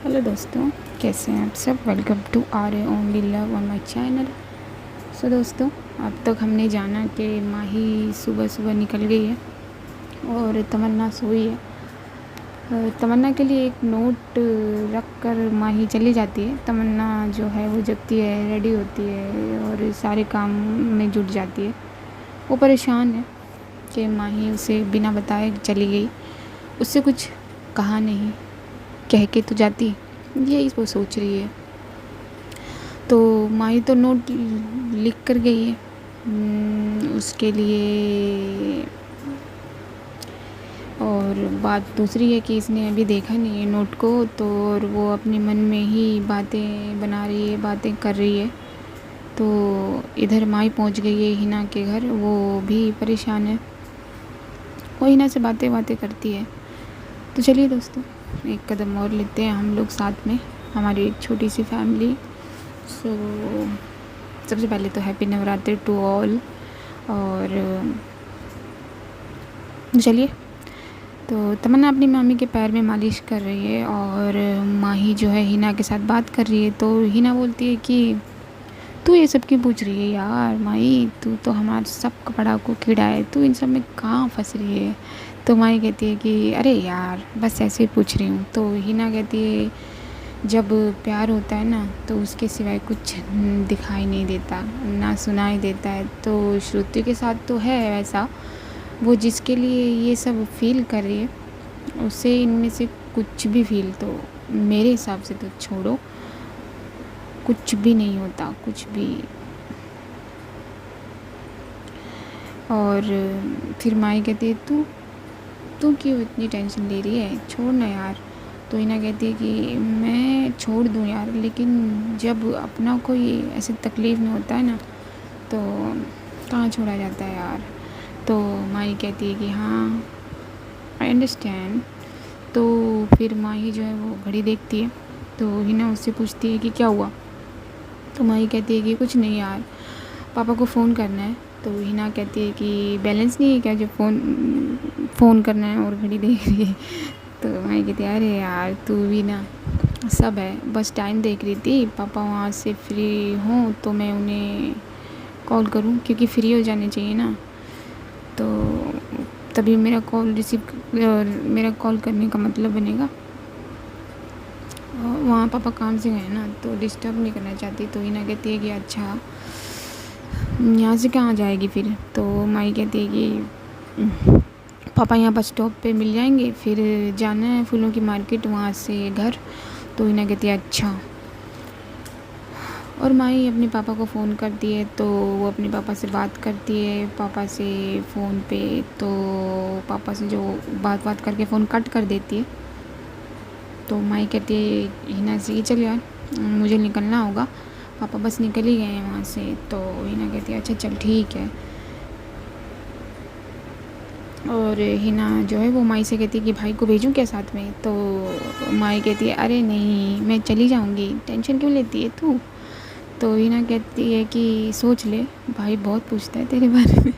Hello दोस्तों, कैसे हैं आप सब। Welcome to R A only love on my channel. So दोस्तों, अब तक हमने जाना कि माही सुबह सुबह निकल गई है और तमन्ना सोई है। तमन्ना के लिए एक नोट रख कर माही चली जाती है। तमन्ना जो है वो जगती है, रेडी होती है और सारे काम में जुट जाती है। वो परेशान है कि माही उसे बिना बताए चली गई, उससे कुछ कहा नहीं, कह के तो जाती, यही वो सोच रही है। तो माही तो नोट लिख कर गई है उसके लिए। और बात दूसरी है कि इसने अभी देखा नहीं है नोट को, तो और वो अपने मन में ही बातें बना रही है, बातें कर रही है। तो इधर माही पहुंच गई है हिना के घर, वो भी परेशान है। वो हिना से बातें बातें करती है। तो चलिए दोस्तों, एक कदम और लेते हैं हम लोग साथ में, हमारी एक छोटी सी फैमिली। सो सबसे पहले तो हैप्पी नवरात्रि टू ऑल। और चलिए, तो तमन्ना अपनी मम्मी के पैर में मालिश कर रही है और माही जो है हिना के साथ बात कर रही है। तो हिना बोलती है कि तू ये सब क्यों पूछ रही है यार माही, तू तो हमारे सब कपड़ा को कीड़ा है, तू इन सब में कहाँ फंस रही है। तो माही कहती है कि अरे यार बस ऐसे ही पूछ रही हूँ। तो हिना कहती है जब प्यार होता है ना तो उसके सिवाय कुछ दिखाई नहीं देता, ना सुनाई देता है। तो श्रुति के साथ तो है वैसा, वो जिसके लिए ये सब फील कर रही है उसे इनमें से कुछ भी फील तो मेरे हिसाब से तो छोड़ो, कुछ भी नहीं होता, कुछ भी। और फिर माई कहती है तू तू क्यों इतनी टेंशन ले रही है, छोड़ ना यार। तो हिना कहती है कि मैं छोड़ दूँ यार, लेकिन जब अपना कोई ऐसे तकलीफ़ में होता है ना तो कहाँ छोड़ा जाता है यार। तो माही कहती है कि हाँ आई अंडरस्टैंड। तो फिर माही जो है वो घड़ी देखती है। तो हिना उससे पूछती है कि क्या हुआ। तो माही कहती है कि कुछ नहीं यार, पापा को फ़ोन करना है। तो हिना कहती है कि बैलेंस नहीं है क्या जो फ़ोन करना है और घड़ी देख रही है। तो माही कहती है अरे यार तू भी ना, सब है, बस टाइम देख रही थी, पापा वहाँ से फ्री हों तो मैं उन्हें कॉल करूँ, क्योंकि फ्री हो जाने चाहिए ना। तो तभी मेरा कॉल करने का मतलब बनेगा। वहाँ पापा काम से गए ना तो डिस्टर्ब नहीं करना चाहती। तो हिना कहती है कि अच्छा यहाँ से कहाँ जाएगी फिर। तो माई कहती है कि पापा यहाँ बस स्टॉप पे मिल जाएंगे, फिर जाना है फूलों की मार्केट, वहाँ से घर। तो हिना कहती है अच्छा। और माई अपने पापा को फ़ोन करती है। तो वो अपने पापा से बात करती है, पापा से फ़ोन पे। तो पापा से जो बात करके फ़ोन कट कर देती है। तो माई कहती है हिना से कि चल यार मुझे निकलना होगा, पापा बस निकल ही गए हैं वहाँ से। तो हिना कहती है अच्छा चल ठीक है। और हिना जो है वो माई से कहती है कि भाई को भेजूँ क्या साथ में। तो माई कहती है अरे नहीं मैं चली जाऊँगी, टेंशन क्यों लेती है तू। तो हिना कहती है कि सोच ले, भाई बहुत पूछता है तेरे बारे में।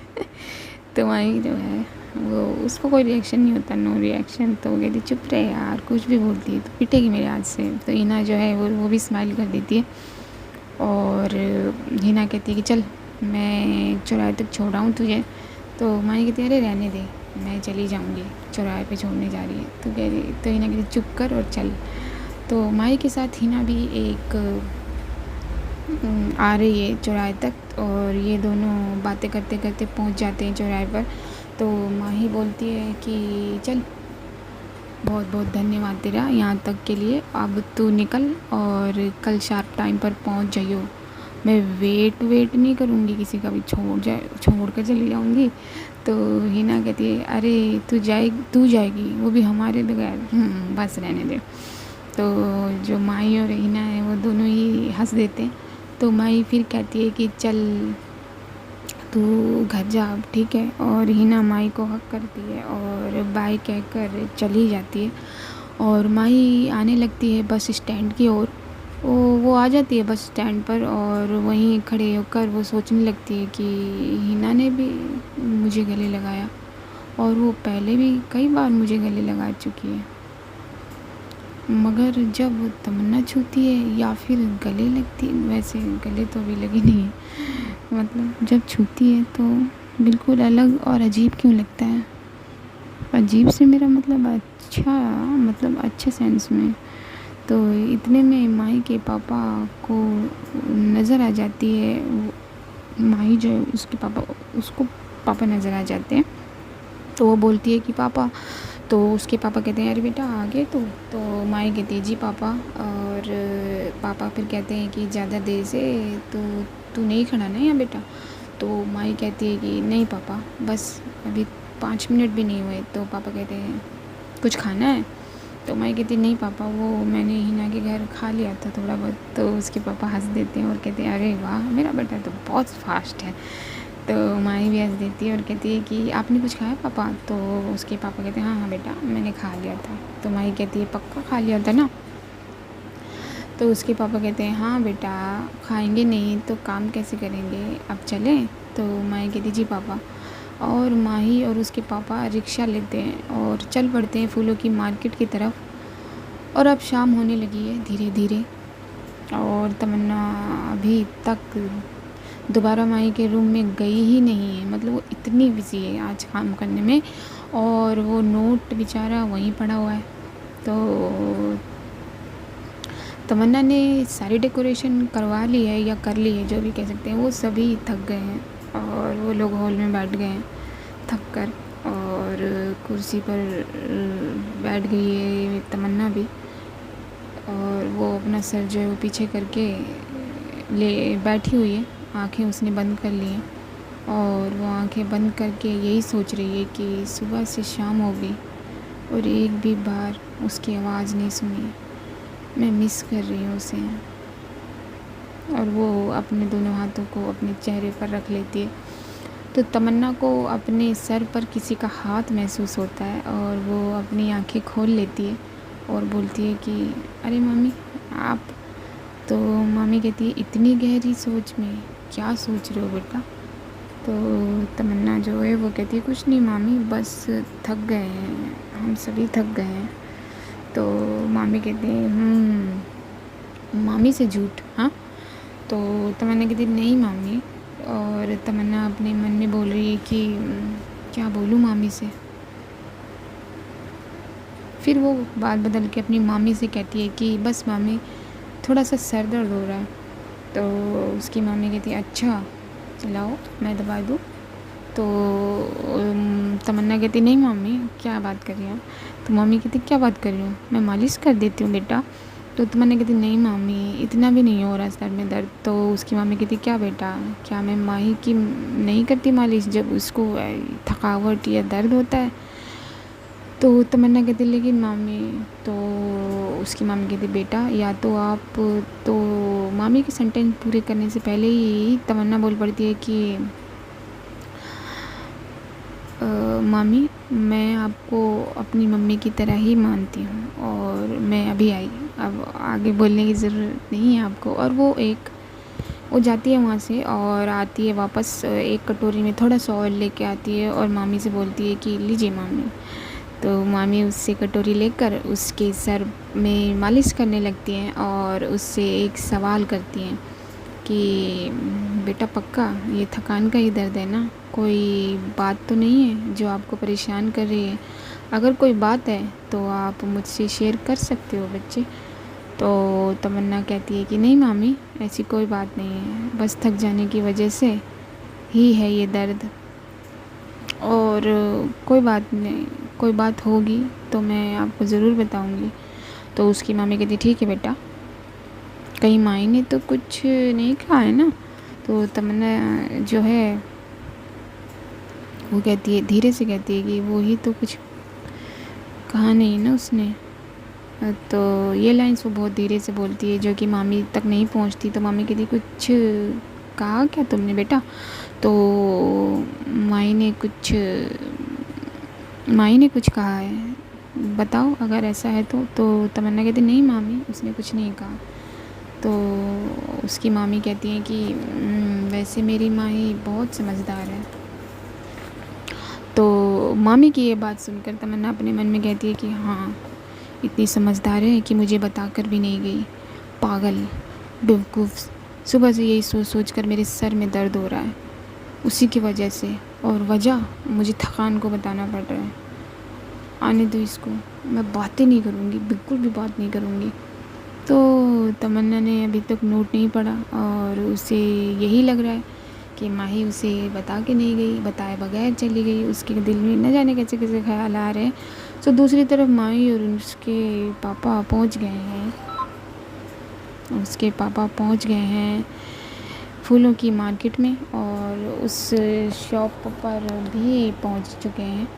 तो माई जो है वो, उसको कोई रिएक्शन नहीं होता, नो रिएक्शन। तो वो कहती चुप रहे यार, कुछ भी बोलती है तो पिटेगी मेरे हाथ से। तो हिना जो है वो भी स्माइल कर देती है। और हिना कहती है कि चल मैं चौराहे तक छोड़ आऊँ तुझे। तो माई कहती है अरे रहने दे, मैं चली जाऊँगी, चौराहे पे छोड़ने जा रही है। तो हिना कहती चुप कर और चल। तो माई के साथ हिना भी एक आ रही है चौराहे तक, और ये दोनों बातें करते करते पहुंच जाते हैं चौराहे पर। तो माही बोलती है कि चल बहुत बहुत धन्यवाद तेरा यहाँ तक के लिए, अब तू निकल और कल शार्प टाइम पर पहुँच जाइयो। मैं वेट नहीं करूँगी किसी का भी, छोड़ कर चली जाऊँगी। तो हिना कहती है अरे तू जाएगी वो भी हमारे बगैर, बस रहने दे। तो जो माही और हिना है वो दोनों ही हंस देते हैं। तो माही फिर कहती है कि चल तू घर जा अब, ठीक है। और हिना माही को हक करती है और बाय कहकर चली जाती है। और माही आने लगती है बस स्टैंड की ओर। वो आ जाती है बस स्टैंड पर और वहीं खड़े होकर वो सोचने लगती है कि हिना ने भी मुझे गले लगाया और वो पहले भी कई बार मुझे गले लगा चुकी है। मगर जब तमन्ना छूती है या फिर गले लगती है, वैसे गले तो अभी लगी नहीं है, मतलब जब छूती है तो बिल्कुल अलग और अजीब क्यों लगता है। अजीब से मेरा मतलब अच्छा, मतलब अच्छे सेंस में। तो इतने में माही के पापा को नज़र आ जाती है, माही जो है उसके पापा, उसको पापा नज़र आ जाते हैं। तो वो बोलती है कि पापा, तो उसके पापा कहते हैं अरे बेटा आ गए तो माही कहती है जी पापा। और पापा फिर कहते हैं कि ज़्यादा देर से तो तू नहीं खड़ा ना यहाँ बेटा। तो माही कहती है कि नहीं पापा, बस अभी 5 मिनट भी नहीं हुए। तो पापा कहते हैं कुछ खाना है। तो माही कहती नहीं पापा, वो मैंने हिना के घर खा लिया था थोड़ा बहुत। तो उसके पापा हंस देते हैं और कहते हैं अरे वाह मेरा बेटा तो बहुत फास्ट है। तो माही भी हंस देती है और कहती है कि आपने कुछ खाया पापा। तो उसके पापा कहते हैं हाँ हाँ बेटा मैंने खा लिया था। तो माही कहती है पक्का खा लिया था ना। तो उसके पापा कहते हैं हाँ बेटा, खाएंगे नहीं तो काम कैसे करेंगे, अब चलें। तो माही कहती जी पापा। और माही और उसके पापा रिक्शा लेते हैं और चल पड़ते हैं फूलों की मार्केट की तरफ। और अब शाम होने लगी है धीरे धीरे, और तमन्ना अभी तक दोबारा माही के रूम में गई ही नहीं है। मतलब वो इतनी बिजी है आज काम करने में, और वो नोट बेचारा वहीं पड़ा हुआ है। तो तमन्ना ने सारी डेकोरेशन करवा ली है या कर ली है, जो भी कह सकते हैं। वो सभी थक गए हैं और वो लोग हॉल में बैठ गए हैं थक कर, और कुर्सी पर बैठ गई है तमन्ना भी। और वो अपना सर जो है वो पीछे करके ले बैठी हुई है, आंखें उसने बंद कर ली हैं। और वो आंखें बंद करके यही सोच रही है कि सुबह से शाम हो गई और एक भी बार उसकी आवाज़ नहीं सुनी। मैं मिस कर रही हूँ उसे। और वो अपने दोनों हाथों को अपने चेहरे पर रख लेती है। तो तमन्ना को अपने सर पर किसी का हाथ महसूस होता है और वो अपनी आंखें खोल लेती है और बोलती है कि अरे मम्मी आप। तो मम्मी कहती है इतनी गहरी सोच में क्या सोच रहे हो बेटा। तो तमन्ना जो है वो कहती है कुछ नहीं मामी, बस थक गए हैं, हम सभी थक गए हैं। तो मामी कहती है मामी से झूठ, हाँ। तो तमन्ना कहती नहीं मामी। और तमन्ना अपने मन में बोल रही है कि क्या बोलूँ मामी से। फिर वो बात बदल के अपनी मामी से कहती है कि बस मामी थोड़ा सा सर दर्द हो रहा है। तो उसकी मामी कहती है अच्छा चलाओ मैं दवा दूँ। तो तमन्ना कहती नहीं मम्मी क्या बात कर रही हो। तो मम्मी कहती क्या बात कर रही हूँ, मैं मालिश कर देती हूँ बेटा। तो तमन्ना कहती नहीं मम्मी इतना भी नहीं हो रहा सर में दर्द। तो उसकी मम्मी कहती क्या बेटा, क्या मैं माही की नहीं करती मालिश जब उसको थकावट या दर्द होता है। तो तमन्ना कहती लेकिन मामी। तो उसकी मामी कहती बेटा या तो आप, तो मामी के सेंटेंस पूरे करने से पहले ही तमन्ना बोल पड़ती है कि मामी मैं आपको अपनी मम्मी की तरह ही मानती हूँ और मैं अभी आई, अब आगे बोलने की ज़रूरत नहीं है आपको। और वो जाती है वहाँ से और आती है वापस, एक कटोरी में थोड़ा सा ऑयल लेके आती है और मामी से बोलती है कि लीजिए मामी। तो मामी उससे कटोरी लेकर उसके सर में मालिश करने लगती हैं और उससे एक सवाल करती हैं कि बेटा पक्का ये थकान का ही दर्द है ना, कोई बात तो नहीं है जो आपको परेशान कर रही है। अगर कोई बात है तो आप मुझसे शेयर कर सकते हो बच्चे। तो तमन्ना कहती है कि नहीं मामी ऐसी कोई बात नहीं है, बस थक जाने की वजह से ही है ये दर्द, और कोई बात नहीं, कोई बात होगी तो मैं आपको ज़रूर बताऊंगी। तो उसकी मामी कहती ठीक है बेटा, कहीं माई ने तो कुछ नहीं कहा है ना। तो तमन्ना जो है वो कहती है, धीरे से कहती है कि वो ही तो कुछ कहा नहीं ना उसने। तो ये लाइन्स वो बहुत धीरे से बोलती है जो कि मामी तक नहीं पहुंचती। तो मामी कहती कुछ कहा क्या तुमने बेटा। तो माई ने कुछ कहा है, बताओ अगर ऐसा है तो तमन्ना कहती नहीं मामी उसने कुछ नहीं कहा। तो उसकी मामी कहती हैं कि वैसे मेरी माही बहुत समझदार है। तो मामी की ये बात सुनकर तमन्ना अपने मन में कहती है कि हाँ इतनी समझदार है कि मुझे बताकर भी नहीं गई। पागल, बेवकूफ़। सुबह से यही सोच सोच कर मेरे सर में दर्द हो रहा है, उसी की वजह से। और वजह मुझे थकान को बताना पड़ रहा है। आने दो इसको, मैं बातें नहीं करूँगी, बिल्कुल भी बात नहीं करूँगी। तो तमन्ना ने अभी तक नोट नहीं पढ़ा और उसे यही लग रहा है कि माही उसे बता के नहीं गई, बताए बगैर चली गई। उसके दिल में न जाने कैसे कैसे ख्याल आ रहे हैं। तो दूसरी तरफ माही और उसके पापा पहुंच गए हैं। फूलों की मार्केट में और उस शॉप पर भी पहुंच चुके हैं।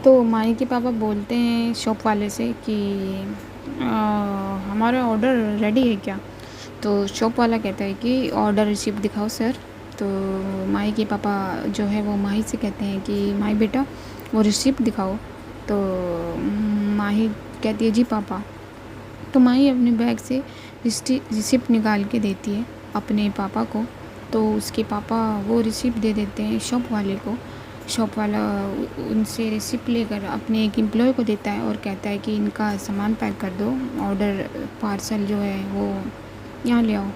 तो माही के पापा बोलते हैं शॉप वाले से कि हमारा ऑर्डर रेडी है क्या? तो शॉप वाला कहता है कि ऑर्डर रिसिप्ट दिखाओ सर। तो माही के पापा जो है वो माही से कहते हैं कि माही बेटा वो रिसिप्ट दिखाओ। तो माही कहती है जी पापा। तो माही अपने बैग से रिसिप्ट निकाल के देती है अपने पापा को। तो उसके पापा वो रिसिप्ट दे देते हैं शॉप वाले को। शॉप वाला उनसे रिसिप्ट लेकर अपने एक एम्प्लॉय को देता है और कहता है कि इनका सामान पैक कर दो, ऑर्डर पार्सल जो है वो यहाँ ले आओ।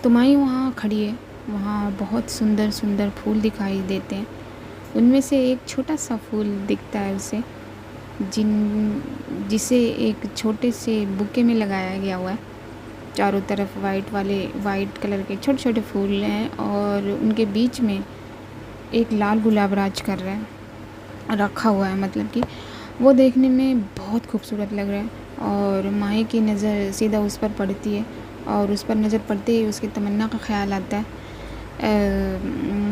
तो माही वहाँ खड़ी है। वहाँ बहुत सुंदर सुंदर फूल दिखाई देते हैं। उनमें से एक छोटा सा फूल दिखता है उसे, जिसे एक छोटे से बुके में लगाया गया हुआ है। चारों तरफ वाइट कलर के छोटे छोटे फूल हैं और उनके बीच में एक लाल गुलाब राज कर रहा है, रखा हुआ है। मतलब कि वो देखने में बहुत खूबसूरत लग रहा है। और माही की नज़र सीधा उस पर पड़ती है और उस पर नज़र पड़ते ही उसकी तमन्ना का ख्याल आता है।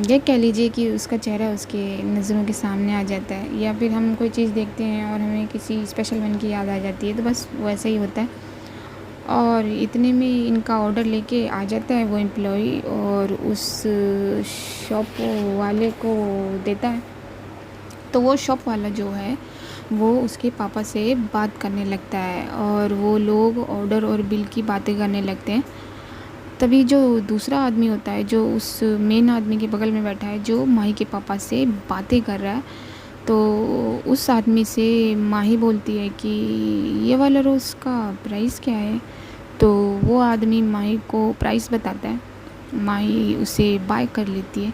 ये कह लीजिए कि उसका चेहरा उसके नज़रों के सामने आ जाता है। या फिर हम कोई चीज़ देखते हैं और हमें किसी स्पेशल वन की याद आ जाती है, तो बस वैसा ही होता है। और इतने में इनका ऑर्डर लेके आ जाता है वो एम्प्लॉई और उस शॉप वाले को देता है। तो वो शॉप वाला जो है वो उसके पापा से बात करने लगता है और वो लोग ऑर्डर और बिल की बातें करने लगते हैं। तभी जो दूसरा आदमी होता है, जो उस मेन आदमी के बगल में बैठा है, जो माही के पापा से बातें कर रहा है, तो उस आदमी से माही बोलती है कि ये वाला रोज़ का प्राइस क्या है? तो वो आदमी माही को प्राइस बताता है। माही उसे बाय कर लेती है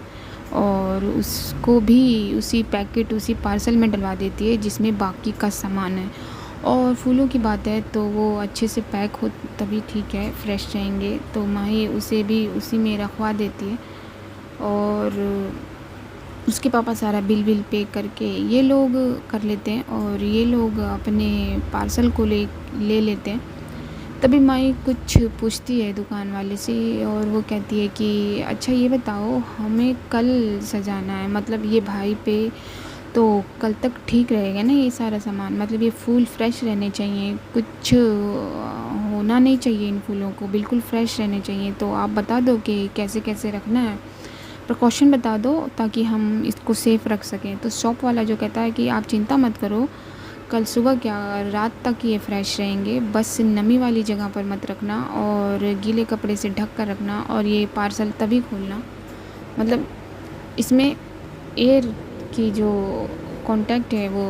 और उसको भी उसी पैकेट उसी पार्सल में डलवा देती है जिसमें बाकी का सामान है। और फूलों की बात है तो वो अच्छे से पैक हो तभी ठीक है, फ्रेश रहेंगे। तो माही उसे भी उसी में रखवा देती है और उसके पापा सारा बिल पे करके ये लोग कर लेते हैं और ये लोग अपने पार्सल को ले लेते हैं। तभी माई कुछ पूछती है दुकान वाले से और वो कहती है कि अच्छा ये बताओ, हमें कल सजाना है, मतलब ये भाई पे तो कल तक ठीक रहेगा ना ये सारा सामान? मतलब ये फूल फ्रेश रहने चाहिए, कुछ होना नहीं चाहिए, इन फूलों को बिल्कुल फ्रेश रहने चाहिए। तो आप बता दो कि कैसे कैसे रखना है, प्रिकॉशन बता दो ताकि हम इसको सेफ़ रख सकें। तो शॉप वाला जो कहता है कि आप चिंता मत करो, कल सुबह क्या रात तक ये फ्रेश रहेंगे, बस नमी वाली जगह पर मत रखना और गीले कपड़े से ढक कर रखना और ये पार्सल तभी खोलना, मतलब इसमें एयर की जो कांटेक्ट है वो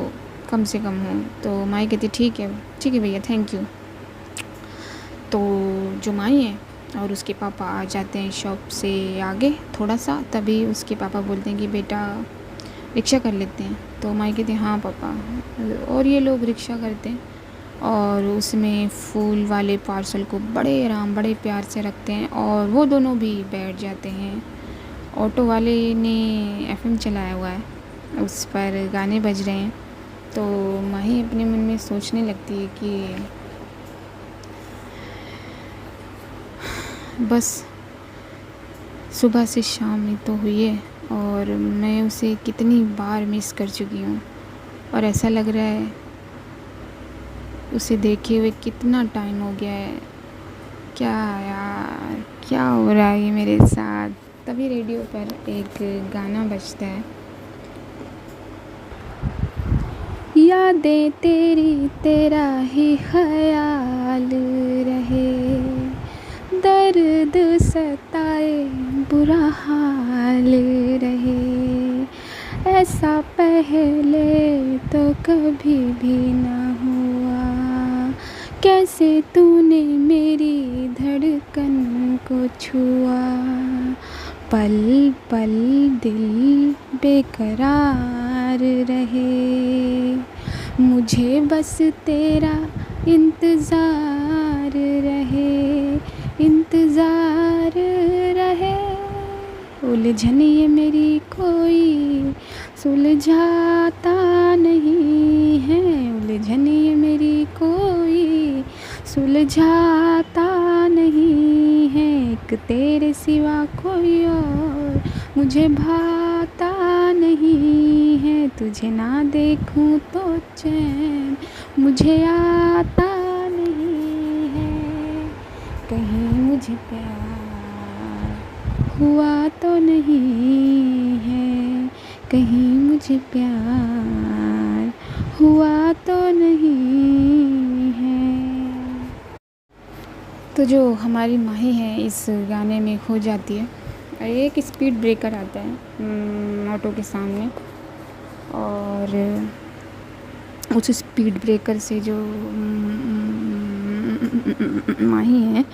कम से कम हो। तो माई कहती ठीक है भैया, थैंक यू। तो जो माई है और उसके पापा आ जाते हैं शॉप से आगे थोड़ा सा, तभी उसके पापा बोलते हैं कि बेटा रिक्शा कर लेते हैं। तो माई कहती हाँ पापा। और ये लोग रिक्शा करते हैं और उसमें फूल वाले पार्सल को बड़े आराम बड़े प्यार से रखते हैं और वो दोनों भी बैठ जाते हैं। ऑटो वाले ने एफएम चलाया हुआ है, उस पर गाने बज रहे हैं। तो माही अपने मन में सोचने लगती है कि बस सुबह से शाम ही तो हुई है और मैं उसे कितनी बार मिस कर चुकी हूँ और ऐसा लग रहा है उसे देखे हुए कितना टाइम हो गया है। क्या यार, क्या हो रहा है ये मेरे साथ? तभी रेडियो पर एक गाना बजता है, यादें तेरी तेरा ही ख्याल रहे, दर्द सताए बुरा हाल रहे, ऐसा पहले तो कभी भी ना हुआ। जैसे तूने मेरी धड़कन को छुआ, पल पल दिल बेकरार रहे, मुझे बस तेरा इंतज़ार रहे, इंतज़ार रहे। उलझन ये मेरी कोई सुलझाता नहीं है, उलझन ये मेरी कोई सुलझाता नहीं है, एक तेरे सिवा कोई और मुझे भाता नहीं है, तुझे ना देखूं तो चैन मुझे आता नहीं है, कहीं मुझे प्यार हुआ तो नहीं है, कहीं मुझे प्यार हुआ तो नहीं है। तो जो हमारी माही है इस गाने में खो जाती है। एक स्पीड ब्रेकर आता है ऑटो के सामने, और उस स्पीड ब्रेकर से जो माही है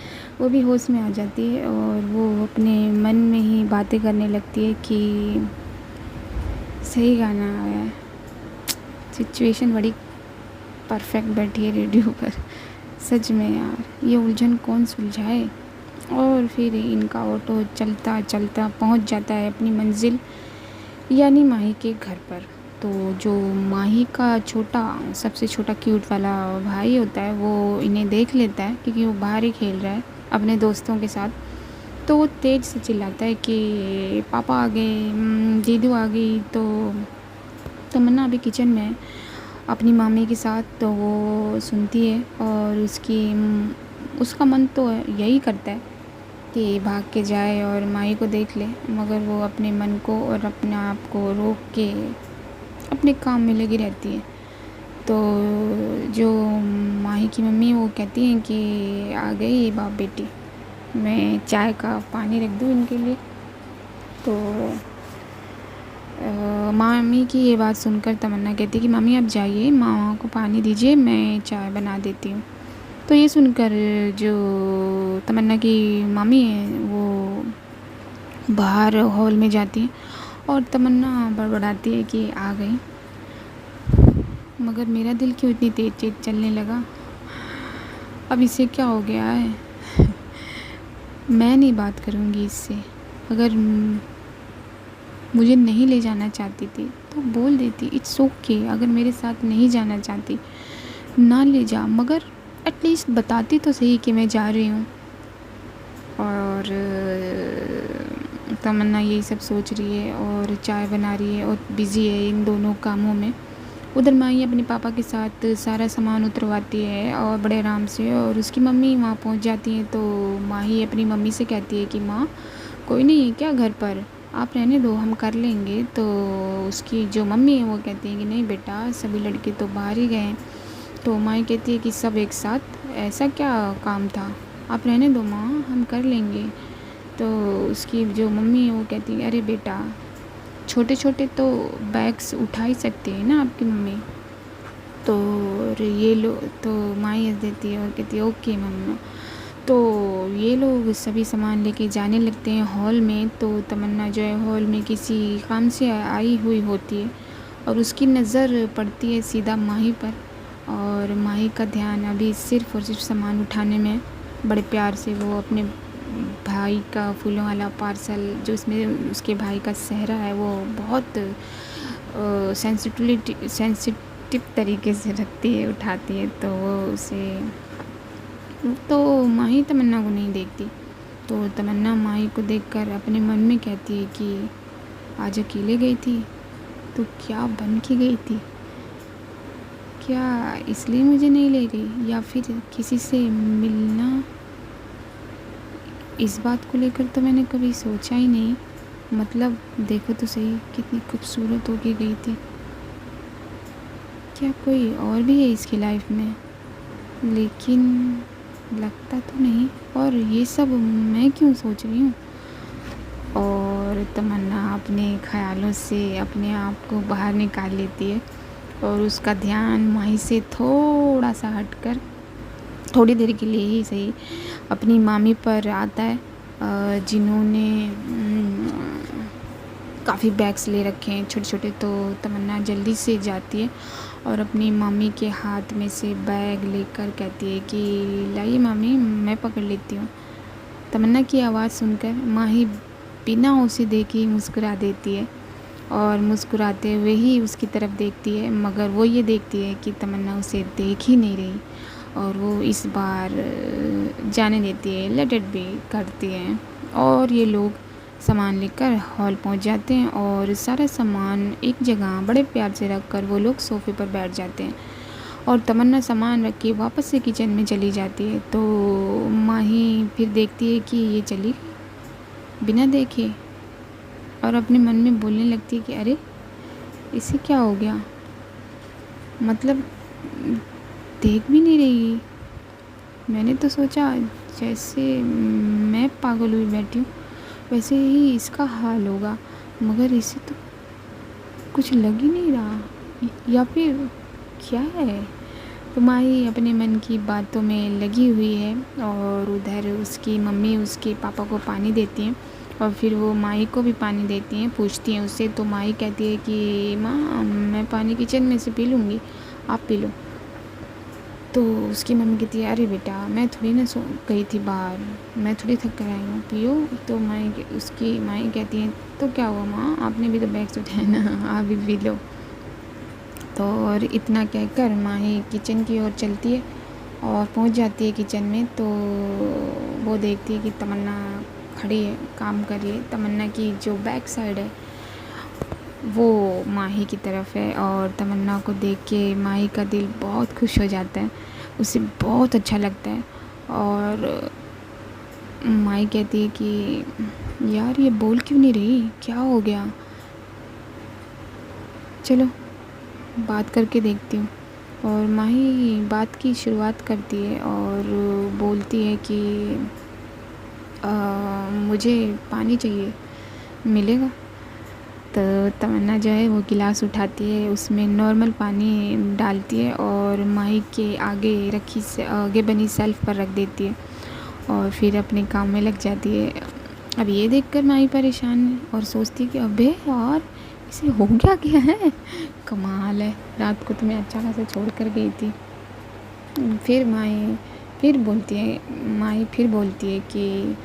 वो भी होश में आ जाती है, और वो अपने मन में ही बातें करने लगती है कि सही गाना आया है, सिचुएशन बड़ी परफेक्ट बैठी है रेडियो पर, सच में यार ये उलझन कौन सुलझाए। और फिर इनका ऑटो चलता चलता पहुंच जाता है अपनी मंजिल यानी माही के घर पर। तो जो माही का सबसे छोटा क्यूट वाला भाई होता है वो इन्हें देख लेता है, क्योंकि वो बाहर ही खेल रहा है अपने दोस्तों के साथ। तो वो तेज़ से चिल्लाता है कि पापा आ गए, दीदू आ गई। तो तमन्ना अभी किचन में है अपनी मामी के साथ, तो वो सुनती है और उसका मन तो यही करता है कि भाग के जाए और माई को देख ले, मगर वो अपने मन को और अपने आप को रोक के अपने काम में लगी रहती है। तो जो माही की मम्मी वो कहती हैं कि आ गई बाप बेटी, मैं चाय का पानी रख दूँ इनके लिए। तो मामी की ये बात सुनकर तमन्ना कहती है कि मम्मी आप जाइए, मामा को पानी दीजिए, मैं चाय बना देती हूँ। तो ये सुनकर जो तमन्ना की मामी है वो बाहर हॉल में जाती है और तमन्ना बड़बड़ाती है कि आ गई, मगर मेरा दिल क्यों इतनी तेज तेज चलने लगा, अब इसे क्या हो गया है। मैं नहीं बात करूँगी इससे, अगर मुझे नहीं ले जाना चाहती थी तो बोल देती, इट्स ओके, अगर मेरे साथ नहीं जाना चाहती ना ले जा, मगर एटलीस्ट बताती तो सही कि मैं जा रही हूँ। और तमन्ना यही सब सोच रही है और चाय बना रही है और बिज़ी है इन दोनों कामों में। उधर माही अपने पापा के साथ सारा सामान उतरवाती है और बड़े आराम से, और उसकी मम्मी वहाँ पहुँच जाती है। तो माही अपनी मम्मी से कहती है कि माँ कोई नहीं है क्या घर पर, आप रहने दो, हम कर लेंगे। तो उसकी जो मम्मी है वो कहती है कि नहीं बेटा, सभी लड़के तो बाहर ही गए हैं। तो माही कहती है कि सब एक साथ, ऐसा क्या काम था, आप रहने दो माँ, हम कर लेंगे। तो उसकी जो मम्मी है वो कहती है अरे बेटा, छोटे छोटे तो बैग्स उठा ही सकती है ना आपकी मम्मी। तो ये लोग, तो माही हंस देती है और कहती है ओके मम्मा। तो ये लोग सभी सामान लेके जाने लगते हैं हॉल में। तो तमन्ना जो है हॉल में किसी काम से आई हुई होती है और उसकी नज़र पड़ती है सीधा माही पर, और माही का ध्यान अभी सिर्फ़ और सिर्फ सामान उठाने में। बड़े प्यार से वो अपने भाई का फूलों वाला पार्सल, जो इसमें उसके भाई का सेहरा है, वो बहुत सेंसिटिव तरीके से रखती है, उठाती है। तो वो उसे, तो माही तमन्ना को नहीं देखती। तो तमन्ना माही को देखकर अपने मन में कहती है कि आज अकेले गई थी तो क्या बन के गई थी, क्या इसलिए मुझे नहीं ले गई, या फिर किसी से मिलना। इस बात को लेकर तो मैंने कभी सोचा ही नहीं, मतलब देखो तो सही कितनी खूबसूरत होके गई थी, क्या कोई और भी है इसकी लाइफ में, लेकिन लगता तो नहीं। और ये सब मैं क्यों सोच रही हूँ। और तमन्ना अपने ख़यालों से अपने आप को बाहर निकाल लेती है और उसका ध्यान माही से थोड़ा सा हटकर थोड़ी देर के लिए ही सही अपनी मामी पर आता है, जिन्होंने काफ़ी बैग्स ले रखे हैं छोटे छोटे। तो तमन्ना जल्दी से जाती है और अपनी मामी के हाथ में से बैग लेकर कहती है कि लाइए मामी, मैं पकड़ लेती हूँ। तमन्ना की आवाज़ सुनकर माही बिना उसे देखे ही मुस्कुरा देती है और मुस्कुराते हुए ही उसकी तरफ देखती है, मगर वो ये देखती है कि तमन्ना उसे देख ही नहीं रही और वो इस बार जाने देती है, लेट इट बी करती है। और ये लोग सामान लेकर हॉल पहुंच जाते हैं और सारा सामान एक जगह बड़े प्यार से रख कर वो लोग सोफ़े पर बैठ जाते हैं और तमन्ना सामान रख के वापस से किचन में चली जाती है। तो माही फिर देखती है कि ये चली बिना देखे और अपने मन में बोलने लगती है कि अरे इसे क्या हो गया, मतलब देख भी नहीं रही। मैंने तो सोचा जैसे मैं पागल हुई बैठी हूँ वैसे ही इसका हाल होगा, मगर इसे तो कुछ लग ही नहीं रहा, या फिर क्या है। तो माही अपने मन की बातों में लगी हुई है और उधर उसकी मम्मी उसके पापा को पानी देती हैं और फिर वो माही को भी पानी देती हैं, पूछती हैं उससे। तो माही कहती है कि माँ, मैं पानी किचन में से पी लूँगी, आप पी लो। तो उसकी मम्मी कहती है अरे बेटा, मैं थोड़ी ना सो गई थी बाहर, मैं थोड़ी थक कर आई हूँ, पियो। तो उसकी माँ कहती है तो क्या हुआ माँ, आपने भी तो बैग उठाया ना, आप भी पी लो। तो और इतना कहकर माही किचन की ओर चलती है और पहुँच जाती है किचन में। तो वो देखती है कि तमन्ना खड़ी है, काम कर रही है। तमन्ना की जो बैक साइड है वो माही की तरफ है और तमन्ना को देख के माही का दिल बहुत खुश हो जाता है, उसे बहुत अच्छा लगता है। और माही कहती है कि यार ये बोल क्यों नहीं रही, क्या हो गया, चलो बात करके देखती हूँ। और माही बात की शुरुआत करती है और बोलती है कि मुझे पानी चाहिए, मिलेगा। तो तमन्ना जो है वो गिलास उठाती है, उसमें नॉर्मल पानी डालती है और माही के आगे बनी शेल्फ पर रख देती है और फिर अपने काम में लग जाती है। अब ये देखकर माही परेशान है और सोचती है कि अबे यार इसे हो क्या है, कमाल है, रात को तो मैं अच्छा खासा छोड़ कर गई थी। फिर माही फिर बोलती है कि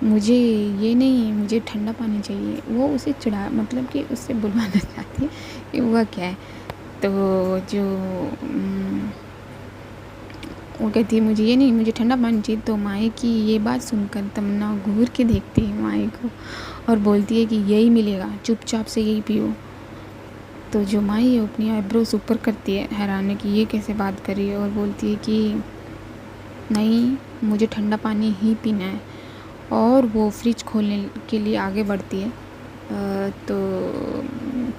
मुझे ये नहीं, मुझे ठंडा पानी चाहिए। वो उसे चिढ़ा मतलब कि उससे बुलवाना चाहती है कि हुआ क्या है। तो जो वो कहती है मुझे ये नहीं, मुझे ठंडा पानी चाहिए। तो माही की ये बात सुनकर तमन्ना घूर के देखती है माही को और बोलती है कि यही मिलेगा, चुपचाप से यही पियो। तो जो माही है अपनी आईब्रोज ऊपर करती है हैरान है कि ये कैसे बात कर रही है और बोलती है कि नहीं, मुझे ठंडा पानी ही पीना है। और वो फ्रिज खोलने के लिए आगे बढ़ती है। तो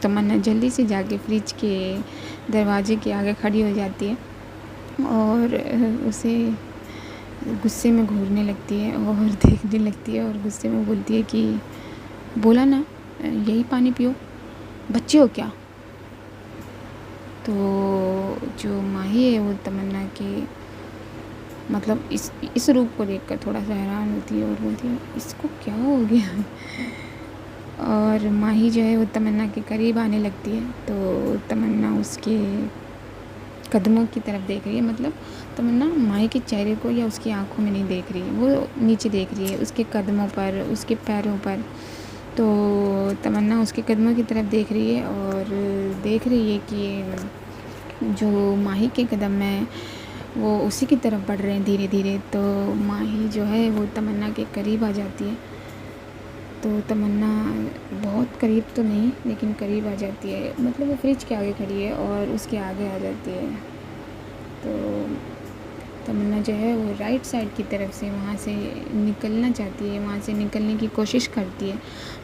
तमन्ना जल्दी से जाके फ्रिज के दरवाजे के आगे खड़ी हो जाती है और उसे गुस्से में घूरने लगती है और देखने लगती है और गुस्से में बोलती है कि बोला ना यही पानी पियो, बच्चे हो क्या। तो जो माही है वो तमन्ना के मतलब इस रूप को देखकर थोड़ा सा हैरान होती है और बोलती है इसको क्या हो गया। और माही जो है वो तमन्ना के करीब आने लगती है। तो तमन्ना उसके कदमों की तरफ देख रही है, मतलब तमन्ना माही के चेहरे को या उसकी आंखों में नहीं देख रही है, वो नीचे देख रही है उसके कदमों पर, उसके पैरों पर। तो तमन्ना उसके कदमों की तरफ देख रही है और देख रही है कि जो माही के कदम है वो उसी की तरफ बढ़ रहे हैं धीरे धीरे। तो माही जो है वो तमन्ना के करीब आ जाती है। तो तमन्ना बहुत करीब तो नहीं लेकिन करीब आ जाती है, मतलब वो फ्रिज के आगे खड़ी है और उसके आगे आ जाती है। तो तमन्ना जो है वो राइट साइड की तरफ से वहाँ से निकलना चाहती है, वहाँ से निकलने की कोशिश करती है,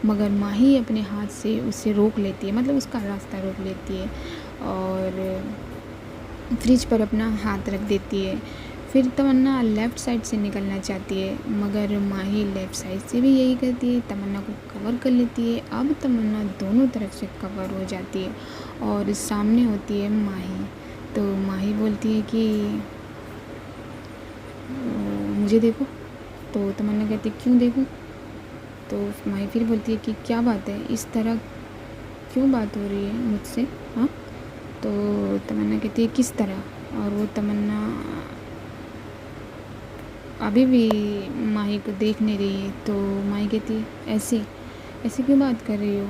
मगर माही अपने हाथ से उसे रोक लेती है, मतलब उसका रास्ता रोक लेती है और फ्रिज पर अपना हाथ रख देती है। फिर तमन्ना लेफ़्ट साइड से निकलना चाहती है, मगर माही लेफ़्ट साइड से भी यही करती है, तमन्ना को कवर कर लेती है। अब तमन्ना दोनों तरफ से कवर हो जाती है और सामने होती है माही। तो माही बोलती है कि मुझे देखो। तो तमन्ना कहती क्यों देखूं? तो माही फिर बोलती है कि क्या बात है, इस तरह क्यों बात हो रही है मुझसे? हाँ। तो तमन्ना कहती है किस तरह? और वो तमन्ना अभी भी माही को देख नहीं रही है। तो माही कहती है ऐसे ऐसे क्यों बात कर रही हो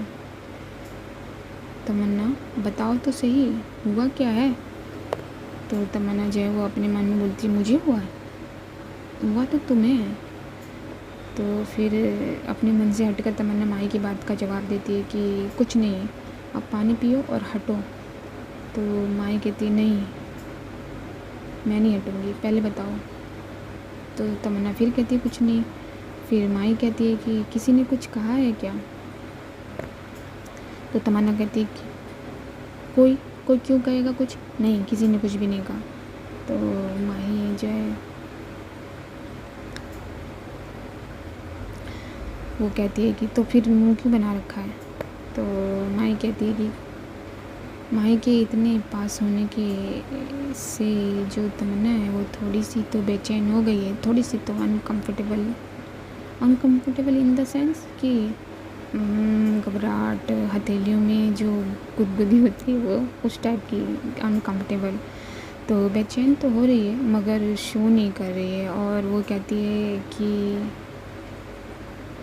तमन्ना, बताओ तो सही, हुआ क्या है? तो तमन्ना जो है वो अपने मन में बोलती है मुझे हुआ तो तुम्हें है। तो फिर अपने मन से हटकर तमन्ना माही की बात का जवाब देती है कि कुछ नहीं, अब पानी पियो और हटो। तो माही कहती नहीं, मैं नहीं हटूँगी, पहले बताओ। तो तमन्ना फिर कहती है कुछ नहीं। फिर माही कहती है कि किसी ने कुछ कहा है क्या? तो तमन्ना कहती है कि कोई कोई क्यों कहेगा कुछ? नहीं, किसी ने कुछ भी नहीं कहा। तो माही जो है वो कहती है कि तो फिर मुंह क्यों बना रखा है? तो माही कहती है कि माही के इतने पास होने के से जो तमन्ना है वो थोड़ी सी तो बेचैन हो गई है, थोड़ी सी तो अनकम्फर्टेबल इन द सेंस कि घबराहट, हथेलियों में जो गुदगुदी होती है वो उस टाइप की अनकम्फर्टेबल। तो बेचैन तो हो रही है मगर शो नहीं कर रही है। और वो कहती है कि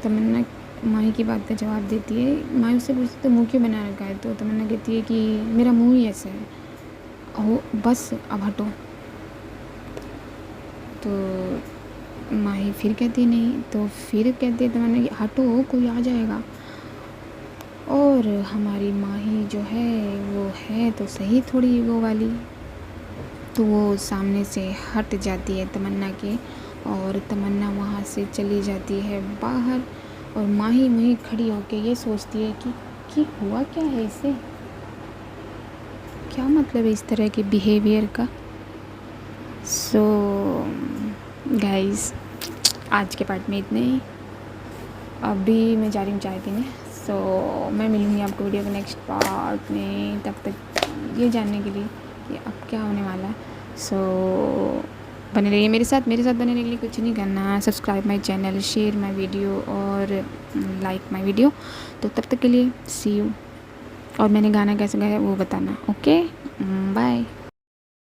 तमन्ना माही की बात का जवाब देती है। माही उससे पूछती तो मुँह क्यों बना रखा है? तो तमन्ना कहती है कि मेरा मुँह ही ऐसा है, हो बस अब हटो। तो माही फिर कहती नहीं। तो फिर कहती है तमन्ना कि हटो, कोई आ जाएगा। और हमारी माही जो है वो है तो सही थोड़ी वो वाली। तो वो सामने से हट जाती है तमन्ना के, और तमन्ना वहाँ से चली जाती है बाहर। और माही वहीं खड़ी होके ये सोचती है कि हुआ क्या है इसे, क्या मतलब है इस तरह के बिहेवियर का। सो गाइस, आज के पार्ट में इतने ही। अभी मैं जा रही हूँ चाय पीने। सो मैं मिलूँगी आपको वीडियो के नेक्स्ट पार्ट में, तब तक ये जानने के लिए कि अब क्या होने वाला है। सो बने रहिए मेरे साथ बने रहने के लिए कुछ नहीं करना, subscribe my channel, share my video और लाइक माई वीडियो। तो तब तक के लिए सी यू। और मैंने गाना कैसे गाया वो बताना। Okay, bye.